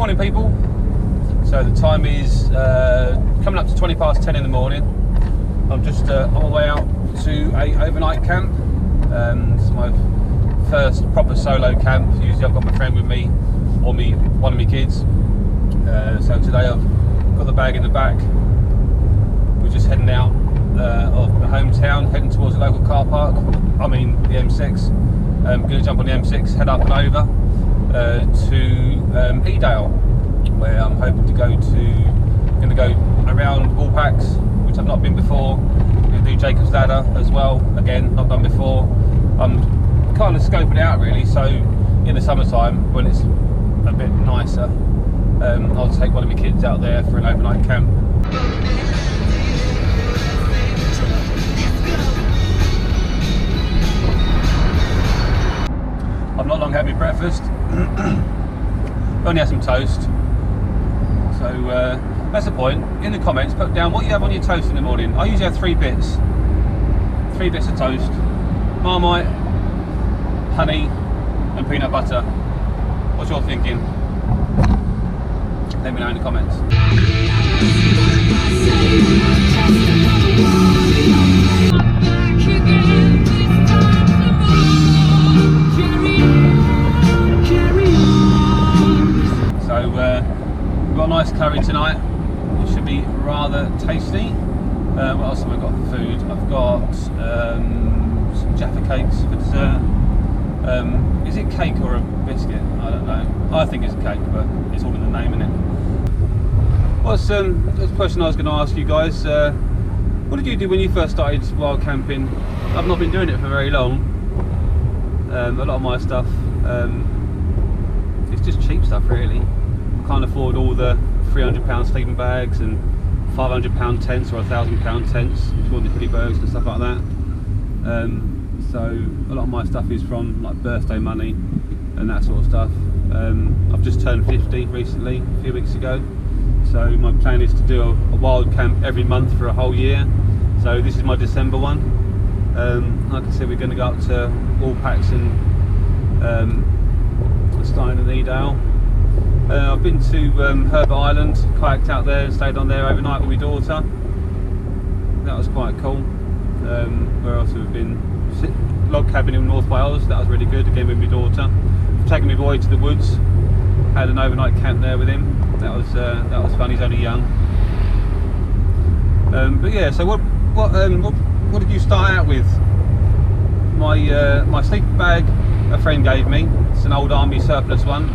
Morning people. So the time is coming up to 20 past 10 in the morning. I'm just on my way out to a overnight camp. It's my first proper solo camp. Usually I've got my friend with me or one of my kids. So today I've got the bag in the back. We're just heading out of my hometown, heading towards the local car park. I mean the M6. I'm going to jump on the M6, head up and over to Edale, where I'm hoping to go around Woolpacks, which I've not been before. I'm going to do Jacob's Ladder as well, again, not done before. I'm kind of scoping it out really, so in the summertime when it's a bit nicer, I'll take one of my kids out there for an overnight camp. I've not long had my breakfast. Only had some toast. So that's the point. In the comments, put down what you have on your toast in the morning. I usually have 3 bits. 3 bits of toast, Marmite, honey, and peanut butter. What's your thinking? Let me know in the comments. So we've got a nice curry tonight. It should be rather tasty. What else have I got for food? I've got some Jaffa cakes for dessert. Is it cake or a biscuit? I don't know. I think it's a cake, but it's all in the name, innit? What's the question I was going to ask you guys? What did you do when you first started wild camping? I've not been doing it for very long. A lot of my stuff, it's just cheap stuff really. I can't afford all the £300 sleeping bags and £500 tents or £1,000 tents if you want the hoodie bergs and stuff like that. So a lot of my stuff is from like birthday money and that sort of stuff. I've just turned 50 recently, a few weeks ago. So my plan is to do a wild camp every month for a whole year. So this is my December one. Like I said, we're going to go up to Woolpacks and Stein and Edale. I've been to Herbert Island, kayaked out there and stayed on there overnight with my daughter. That was quite cool. Where else have we been? Log cabin in North Wales, that was really good, again with my daughter. Taking my boy to the woods, had an overnight camp there with him. That was fun, he's only young. But yeah, so what did you start out with? My sleeping bag a friend gave me. It's an old army surplus one.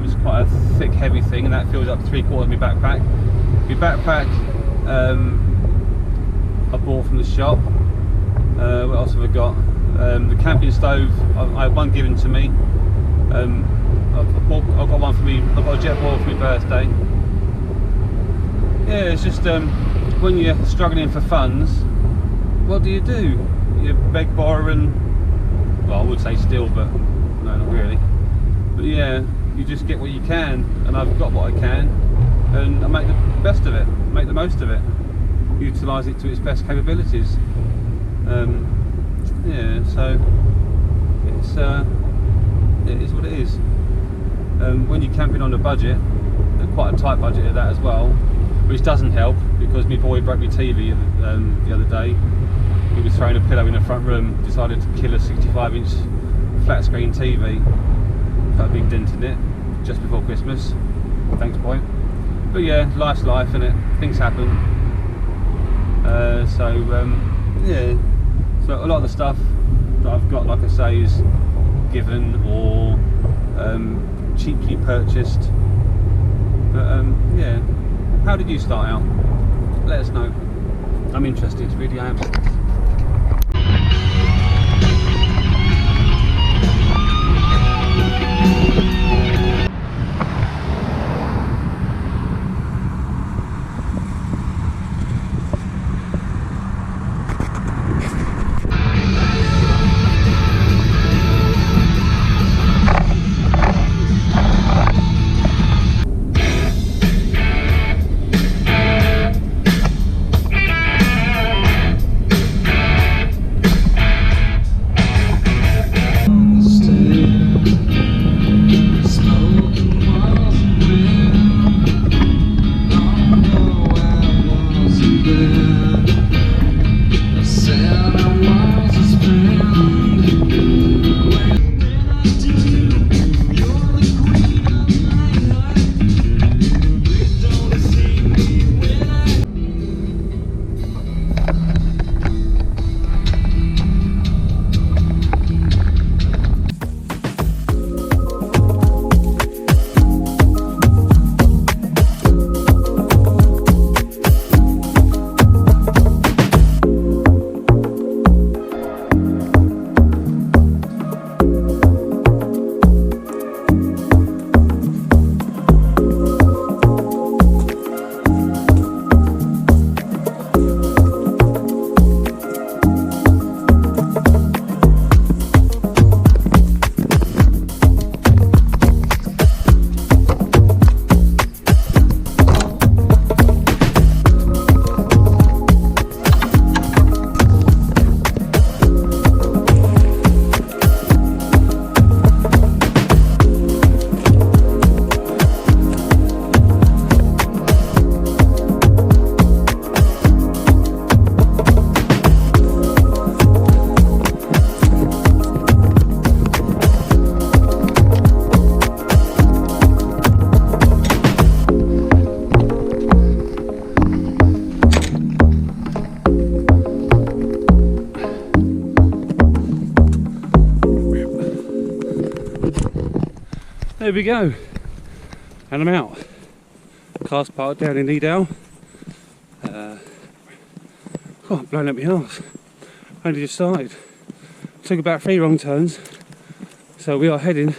It's quite a thick, heavy thing, and that fills up 3/4 of my backpack. My backpack I bought from the shop. What else have I got? The camping stove. I had one given to me. I've got one for me. I've got a jet boil for my birthday. Yeah, it's just when you're struggling for funds, what do? You beg, borrow, and well, I would say steal, but no, not really. But yeah, you just get what you can, and I've got what I can, and I make the best of it, make the most of it, utilise it to its best capabilities. Yeah, so it is what it is. When you're camping on a budget, quite a tight budget at that as well, which doesn't help because my boy broke my TV the other day. He was throwing a pillow in the front room, decided to kill a 65-inch flat screen TV. Put a big dent in it just before Christmas. Thanks, boy. But yeah, life's life, innit? Things happen. Yeah. So a lot of the stuff that I've got, like I say, is given or cheaply purchased. But yeah, how did you start out? Let us know. I'm interested, really I am. There we go. And I'm out. Car's parked down in Edale. I'm blowing up my arse. Only just started. Took about 3 wrong turns. So we are heading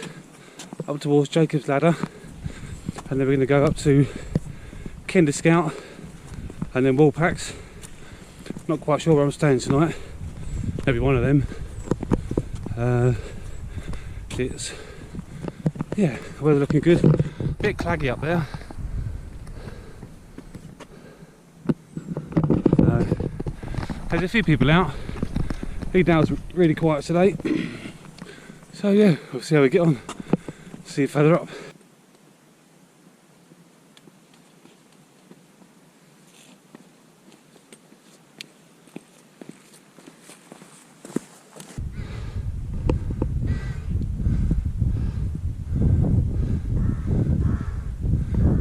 up towards Jacob's Ladder. And then we're going to go up to Kinder Scout. And then Woolpacks. Not quite sure where I'm staying tonight. Maybe one of them. It's, yeah, weather looking good. Bit claggy up there. There's a few people out. Edale's really quiet today. So yeah, we'll see how we get on. See you further up.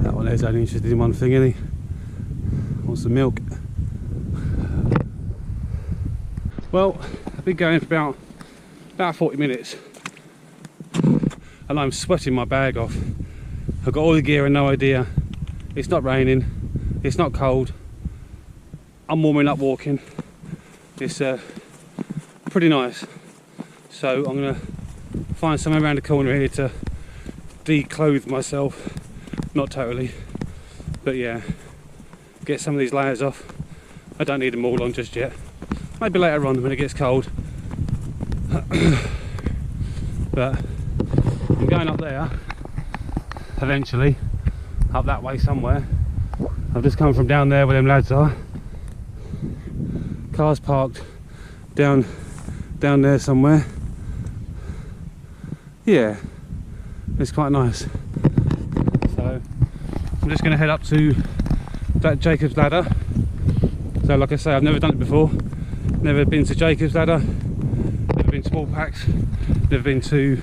That one there's only interested in one thing, isn't he? Wants some milk. Well, I've been going for about 40 minutes and I'm sweating my bag off. I've got all the gear and no idea. It's not raining, it's not cold. I'm warming up walking. It's pretty nice. So I'm gonna find somewhere around the corner here to declothe myself. Not totally, but yeah, get some of these layers off. I don't need them all on just yet. Maybe later on when it gets cold. But I'm going up there eventually, up that way somewhere. I've just come from down there where them lads are. Cars parked down there somewhere. Yeah, it's quite nice. So I'm just going to head up to that Jacob's Ladder. So like I say, I've never done it before. Never been to Jacob's Ladder, never been to Woolpacks, never been to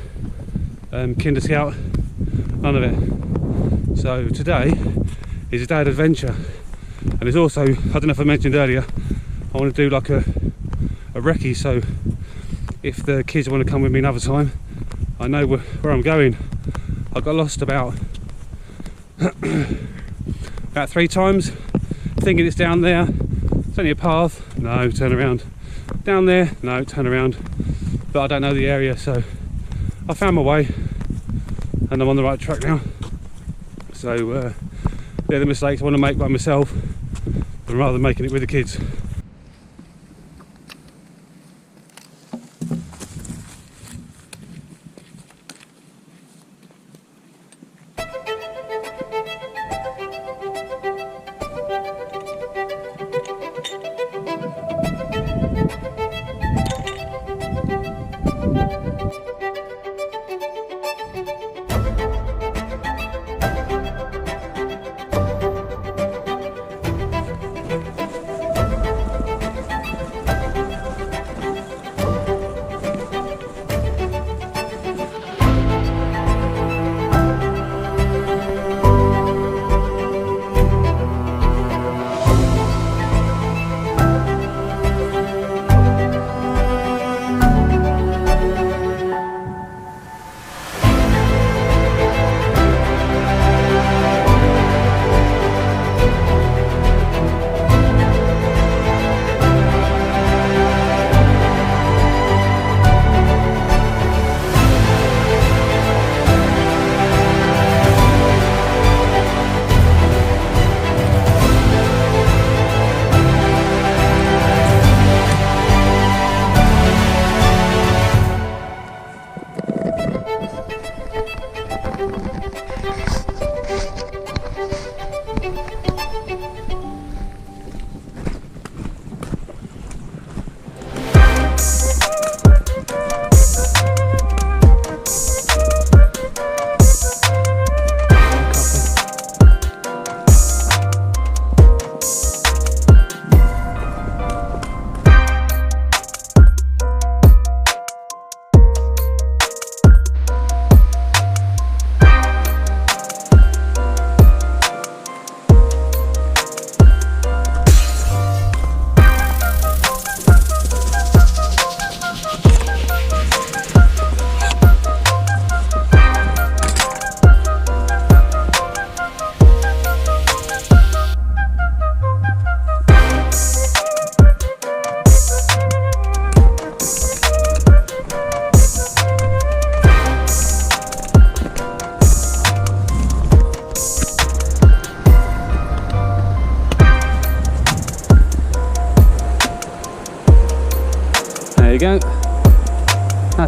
Kinder Scout, none of it. So today is a day of adventure, and it's also, I don't know if I mentioned earlier, I want to do like a recce, so if the kids want to come with me another time, I know where I'm going. I got lost about 3 times, thinking it's down there. It's only a path, no, turn around. Down there, no, turn around. But I don't know the area, so I found my way and I'm on the right track now. So they're the mistakes I want to make by myself rather than making it with the kids.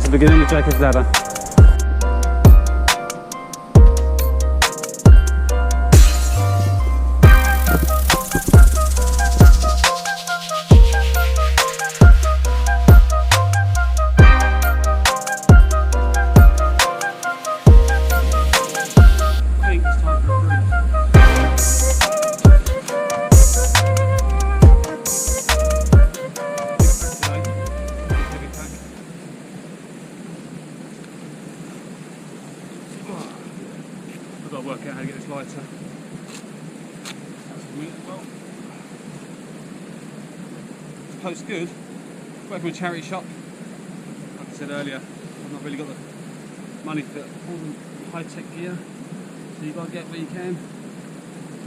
the beginning of Jacob's Ladder. I've got to work out how to get this lighter. That's for me as well. This coat's good. Working with a charity shop. Like I said earlier, I've not really got the money for all the high-tech gear. So you've got to get what you can.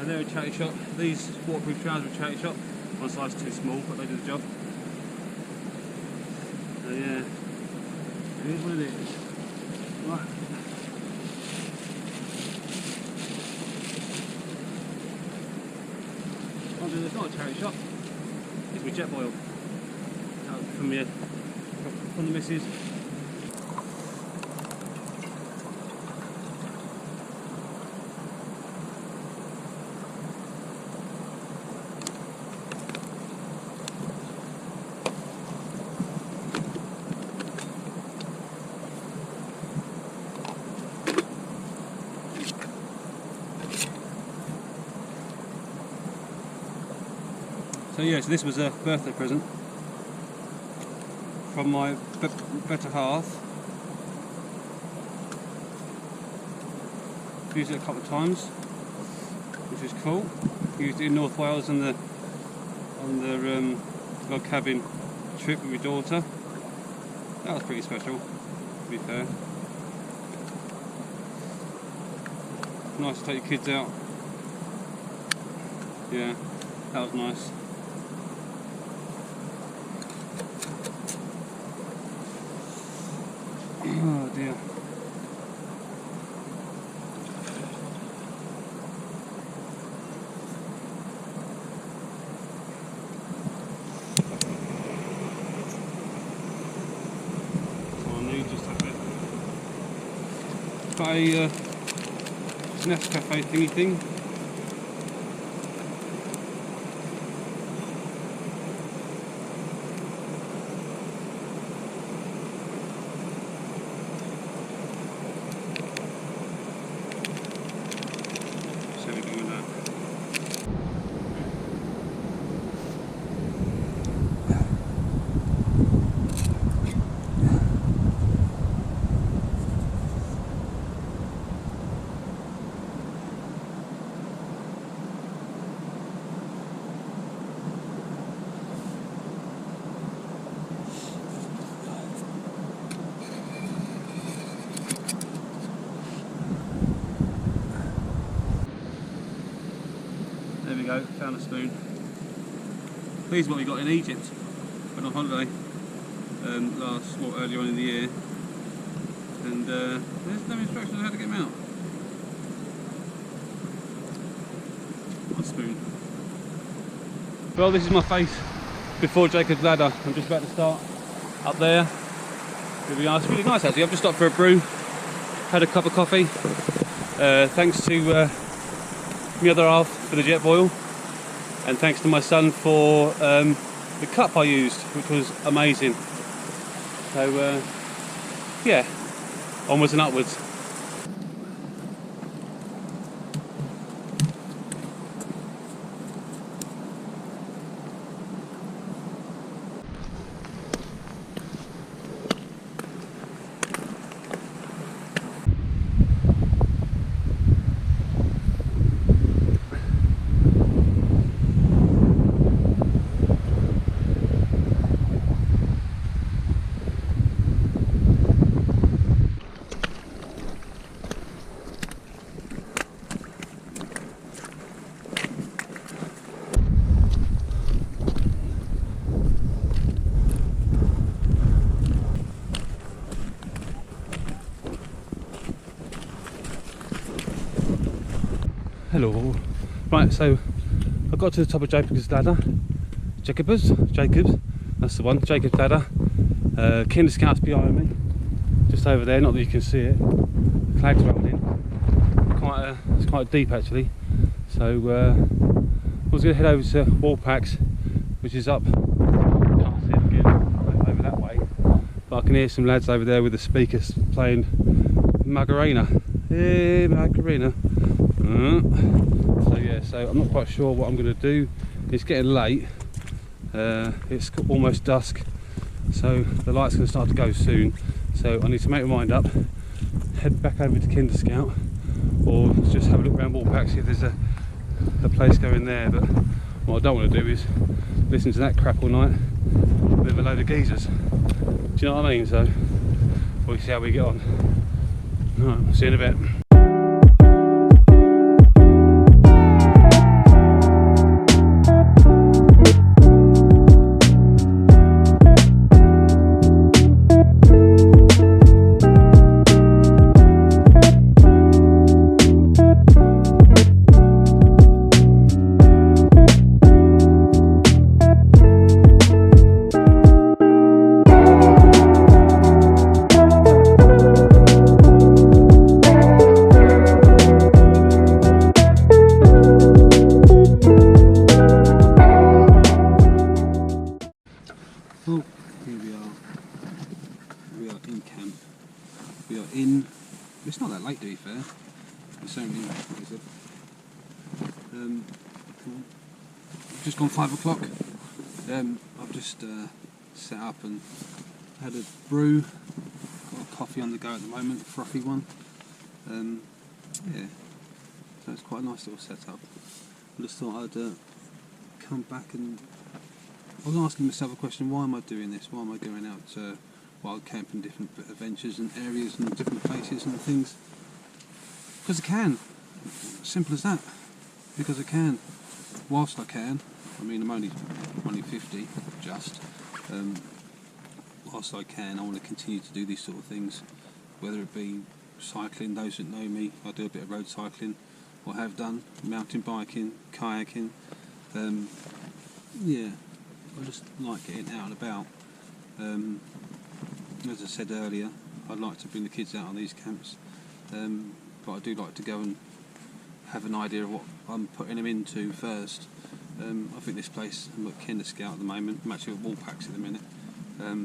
And they're a charity shop. These waterproof trousers are a charity shop. One size too small, but they do the job. So yeah, it is what it is. Right. It's not a charity shop, it's my jet oil from the missus. So yeah, so this was a birthday present from my better half. Used it a couple of times, which is cool. Used it in North Wales on the log cabin trip with my daughter. That was pretty special, to be fair. Nice to take your kids out. Yeah, that was nice. Oh dear. So I need just a bit. Got a Nescafe thingy thing. There we go, found a spoon. These are what we got in Egypt when on holiday earlier on in the year, and there's no instructions on how to get them out. One spoon. Well, this is my face before Jacob's Ladder. I'm just about to start up there. Really nice, really nice actually. I've just stopped for a brew, had a cup of coffee. Thanks to my other half for the jet boil, and thanks to my son for the cup I used, which was amazing. So yeah, onwards and upwards. Hello. Right, so I got to the top of Jacob's Ladder. Jacob's, that's the one, Jacob's Ladder. Kinder Scouts behind me. just over there, not that you can see it. The clag's rolled in. It's quite deep actually. So I was going to head over to Wallpacks, which is up. Can't see it again over that way, but I can hear some lads over there with the speakers playing Macarena. Hey Macarena. So yeah, so I'm not quite sure what I'm going to do. It's getting late. It's almost dusk, so the light's going to start to go soon. So I need to make my mind up, head back over to Kinder Scout, or just have a look around Wallpacks, see if there's a place going there. But what I don't want to do is listen to that crap all night with a load of geezers. Do you know what I mean? So we'll see how we get on. Alright, see you in a bit. Oh, here we are. We are in camp. We are in. It's not that late to be fair. It's only, what is it? Just gone 5 o'clock. I've just set up and had a brew. Got a coffee on the go at the moment, frothy one. Yeah, so it's quite a nice little setup. I just thought I'd come back and. I was asking myself a question: why am I doing this? Why am I going out wild camping, different adventures and areas and different places and things? Because I can. Simple as that. Because I can. Whilst I can. I mean, I'm only 50, just. Whilst I can, I want to continue to do these sort of things. Whether it be cycling, those that know me, I do a bit of road cycling, or have done, mountain biking, kayaking. Yeah. I just like getting out and about. As I said earlier, I'd like to bring the kids out on these camps, but I do like to go and have an idea of what I'm putting them into first. I think this place, I'm at Kinder Scout at the moment, I'm actually at Wallpacks at the minute,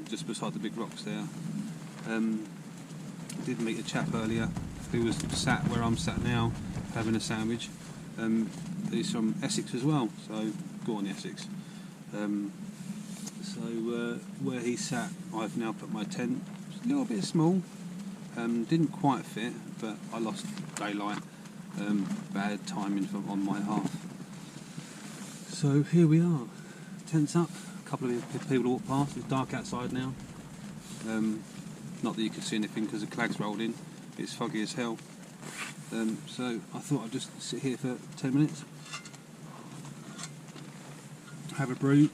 just beside the big rocks there. I did meet a chap earlier who was sat where I'm sat now, having a sandwich. He's from Essex as well, so go on Essex. Where he sat, I've now put my tent. It's a little bit small, didn't quite fit, but I lost daylight. Bad timing on my half. So here we are, tents up. A couple of people walk past. It's dark outside now. Not that you can see anything because the clag's rolled in. It's foggy as hell. So I thought I'd just sit here for 10 minutes. Have a brew,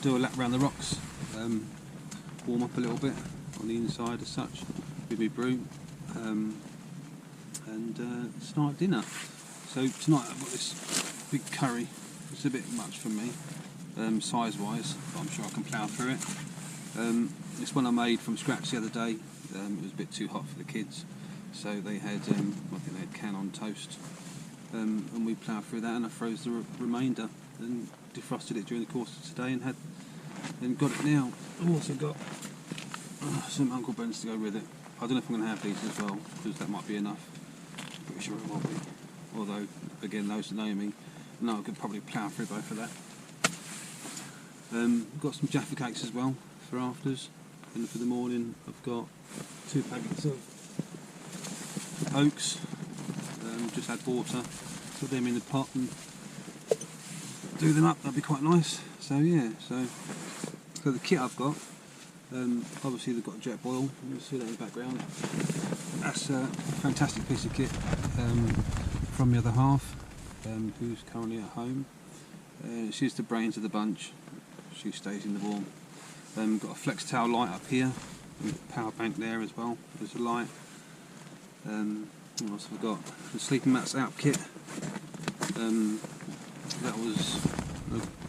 do a lap around the rocks, warm up a little bit on the inside as such with my brew, and start dinner. So tonight I've got this big curry. It's a bit much for me, size wise, but I'm sure I can plough through it. This one I made from scratch the other day. It was a bit too hot for the kids, so they had, I think they had can on toast, and we ploughed through that, and I froze the remainder and defrosted it during the course of today and got it now. I've also got some Uncle Ben's to go with it. I don't know if I'm going to have these as well, because that might be enough. Pretty sure it will be. Although, again, those that know me know I could probably plough through both of that. I've got some Jaffa cakes as well for afters, and for the morning I've got 2 packets of oats. Just add water, put them in the pot and do them up. That'd be quite nice. So yeah, so the kit I've got, obviously they've got jet boil. You'll see that in the background. That's a fantastic piece of kit from the other half, who's currently at home. She's the brains of the bunch. She stays in the warm. Got a flex towel light up here, and power bank there as well. There's a light. What else have I got? The sleeping mats out kit. That was,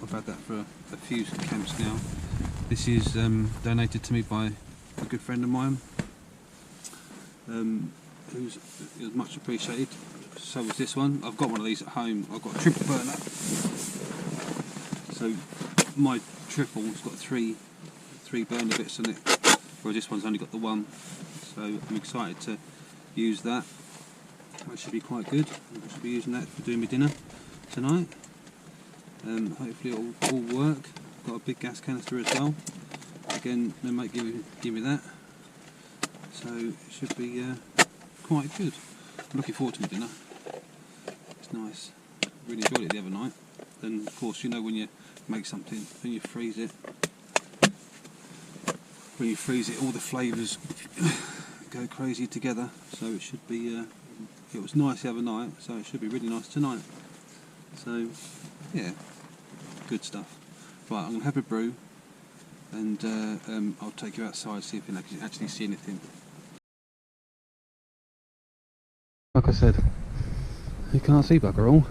I've had that for a few camps now. This is donated to me by a a good friend of mine. It was much appreciated. So was this one. I've got one of these at home. I've got a triple burner. So my triple's got three burner bits in it, whereas this one's only got the one. So I'm excited to use that. That should be quite good. I should be using that for doing my dinner tonight. Hopefully it'll all work. Got a big gas canister as well. Again, they might give me that. So it should be quite good. I'm looking forward to my dinner. It's nice. Really enjoyed it the other night. Then of course, you know, when you make something and you freeze it, all the flavours go crazy together. So it should be. It was nice the other night, so it should be really nice tonight. So yeah, good stuff. Right, I'm gonna have a brew, and I'll take you outside, see if you can actually see anything. Like I said, you can't see bugger all.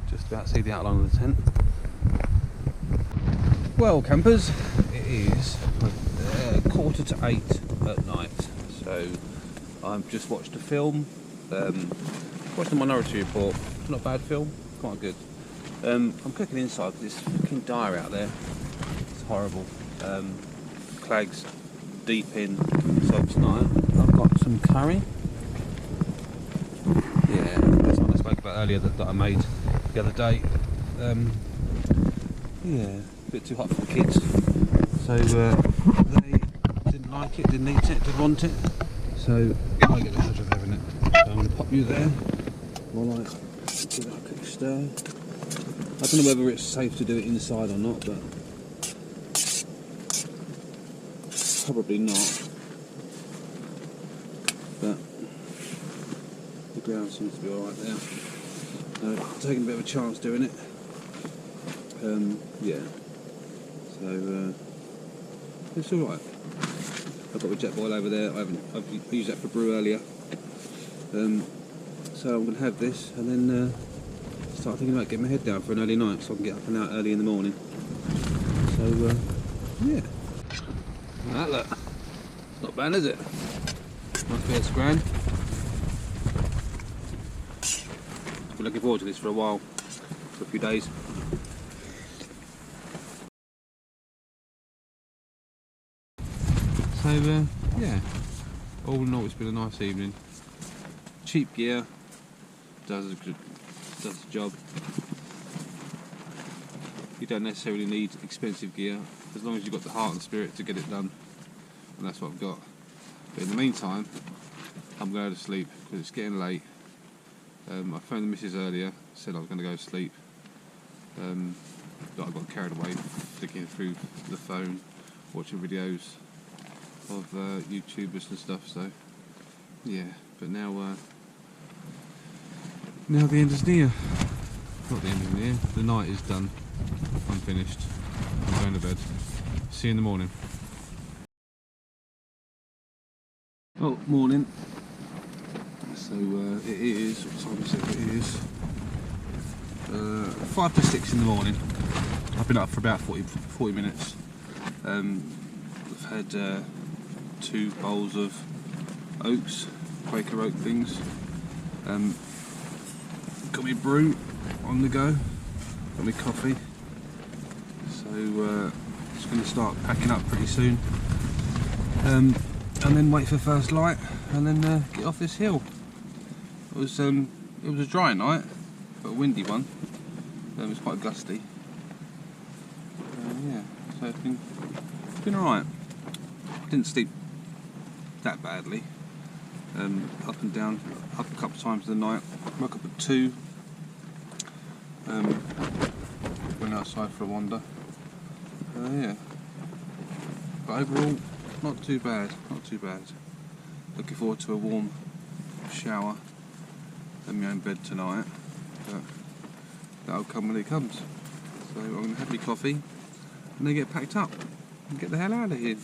Just about see the outline of the tent. Well, campers, it is 7:45 at night. So I've just watched a film. Watched the Minority Report. Not a bad film, quite good. I'm cooking inside because it's fucking dire out there. It's horrible. Clag's deep in. So tonight I've got some curry. Yeah, that's what I spoke about earlier that I made the other day. Yeah, a bit too hot for the kids. So they didn't like it, didn't eat it, didn't want it. So I get the pleasure of having it. So I'm going to pop you there while I give it a quick stir. I don't know whether it's safe to do it inside or not, but probably not. But the ground seems to be alright there. Taking a bit of a chance doing it. Yeah. So it's alright. I've got my jet boil over there. I've used that for brew earlier. So I'm going to have this and then start thinking about getting my head down for an early night so I can get up and out early in the morning. So yeah. That look. Not bad, is it? Nice bit of scran. Been looking forward to this for a while, for a few days. So yeah, all in all it's been a nice evening. Cheap gear does the job. You don't necessarily need expensive gear as long as you've got the heart and spirit to get it done, and that's what I've got. But in the meantime, I'm going to sleep because it's getting late. I phoned the missus earlier, said I was going to go to sleep, but I got carried away flicking through the phone, watching videos of YouTubers and stuff. So yeah, but now the end is near. Not the end is near. The night is done. I'm finished. I'm going to bed. See you in the morning. Oh, morning. So it is, what time is it? It is 5 to 6 in the morning. I've been up for about 40 minutes. I've had 2 bowls of oats, Quaker oat things. Got me brew on the go. Got me coffee. So just going to start packing up pretty soon. And then wait for first light and then get off this hill. It was a dry night, but a windy one. It was quite gusty. Yeah, so it's been alright. Didn't sleep that badly. Up and down, up a couple of times in the night. Woke up at 2. Went outside for a wander. Yeah, but overall, not too bad. Not too bad. Looking forward to a warm shower in my own bed tonight, but that'll come when it comes. So I'm going to have my coffee and then get packed up and get the hell out of here.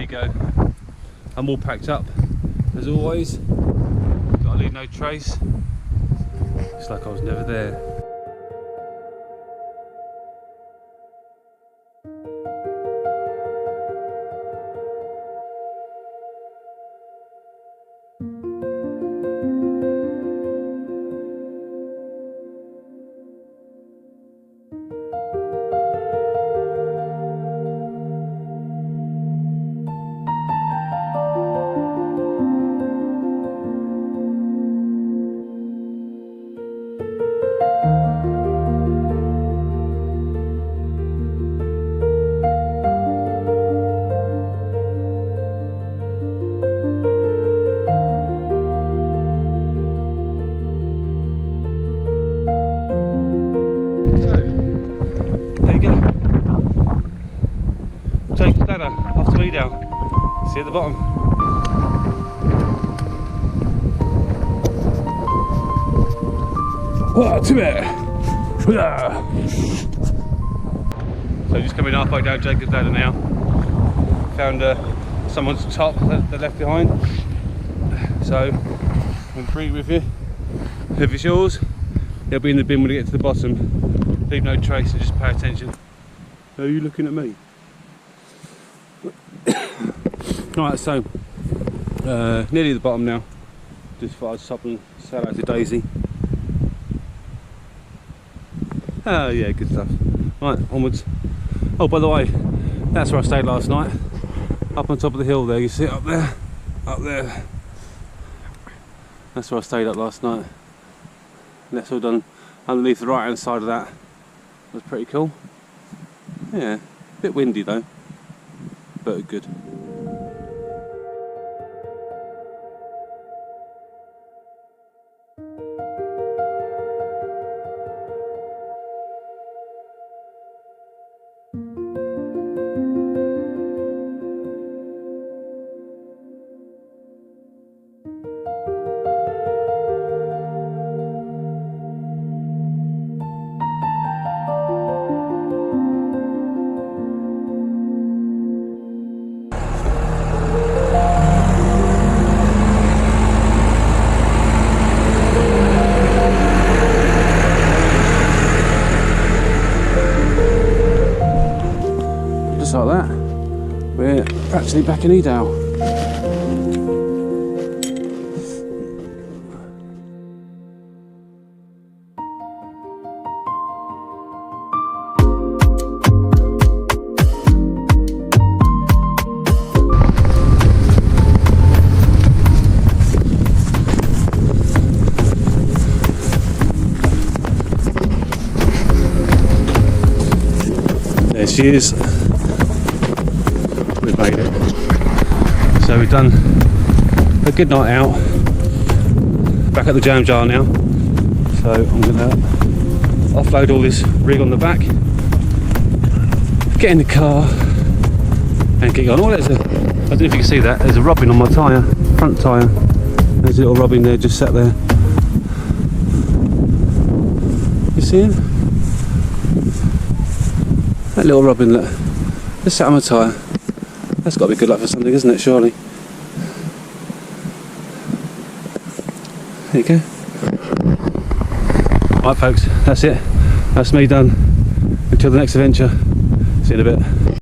you go. I'm all packed up as always. Gotta leave no trace. It's like I was never there. Take the ladder off to Edale. See at the bottom. To it. So just coming halfway down Jacob's ladder now. Found someone's top that they left behind. So I'm free with you. If it's yours, it'll be in the bin when we get to the bottom. Leave no trace and just pay attention. Are you looking at me? Right, so nearly the bottom now. Just thought I'd stop and say hello to Daisy. Oh yeah, good stuff. Right, onwards. Oh, by the way, that's where I stayed last night. Up on top of the hill there, you see it up there? Up there. That's where I stayed up last night. And that's all done underneath the right hand side of that. That was pretty cool. Yeah, a bit windy though, but good. Just like that, we're actually back in Edale. There she is. We've made it. So we've done a good night out. Back at the jam jar now. So I'm going to offload all this rig on the back, get in the car and get on. Oh, there's a, I don't know if you can see that, there's a rubbing on my tyre, front tyre. There's a little rubbing there, just sat there. You see it? That little rubbing that just sat on my tyre. That's got to be good luck for something, isn't it, surely? There you go. Right folks, that's it. That's me done. Until the next adventure. See you in a bit.